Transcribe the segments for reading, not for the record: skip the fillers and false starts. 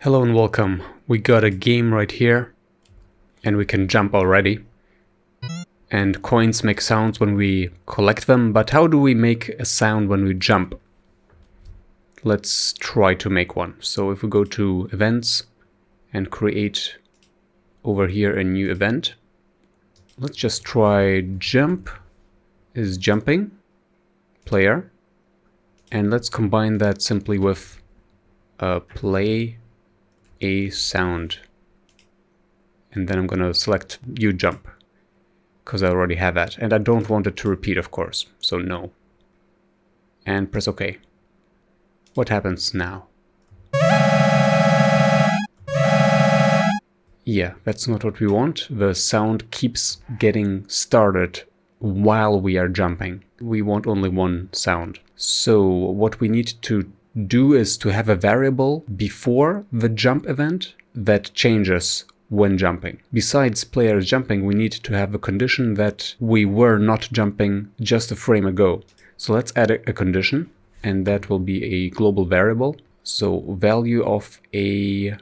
Hello and welcome. We got a game right here and we can jump already. And coins make sounds when we collect them, but how do we make a sound when we jump? Let's try to make one. So if we go to events and create over here a new event, let's just try jump is jumping player, and let's combine that simply with play a sound, and then I'm gonna select you jump because I already have that and I don't want it to repeat, of course, so no, and press OK. What happens now? Yeah, that's not what we want. The sound keeps getting started while we are jumping. We want only one sound. So what we need to do is to have a variable before the jump event that changes when jumping. Besides players jumping, we need to have a condition that we were not jumping just a frame ago. So let's add a condition, and that will be a global variable. So value of a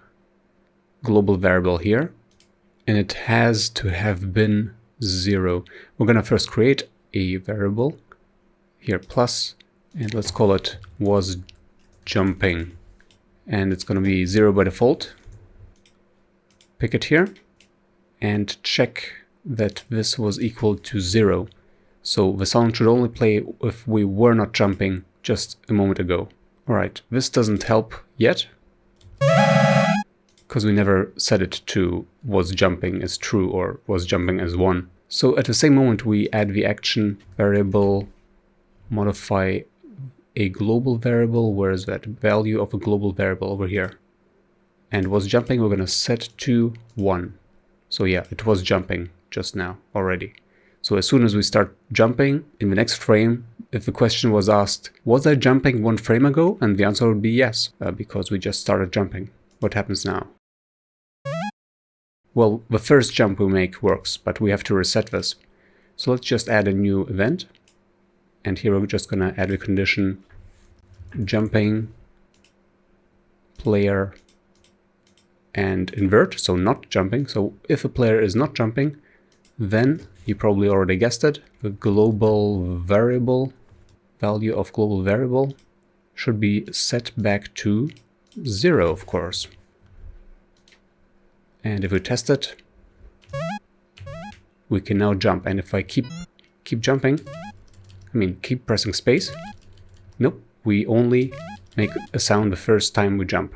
global variable here, and it has to have been 0. We're gonna first create a variable here plus, and let's call it was jumping, and it's going to be 0 by default. Pick it here and check that this was equal to 0. So the sound should only play if we were not jumping just a moment ago. Alright, this doesn't help yet because we never set it to was jumping as true or was jumping as 1. So at the same moment we add the action variable modify a global variable. Where is that? Value of a global variable over here. And was jumping we're gonna set to 1. So yeah, it was jumping just now already. So as soon as we start jumping in the next frame, if the question was asked, was I jumping 1 frame ago? And the answer would be yes, because we just started jumping. What happens now? Well, the first jump we make works, but we have to reset this. So let's just add a new event. And here we're just gonna add a condition jumping player and invert, so not jumping. So if a player is not jumping, then you probably already guessed it, the global variable, value of global variable should be set back to 0, of course. And if we test it, we can now jump. And if I keep jumping, keep pressing space. Nope, we only make a sound the first time we jump.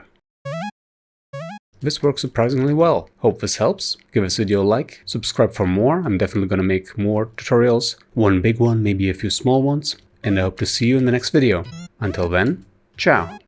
This works surprisingly well. Hope this helps. Give this video a like, subscribe for more. I'm definitely gonna make more tutorials. One big one, maybe a few small ones. And I hope to see you in the next video. Until then, ciao!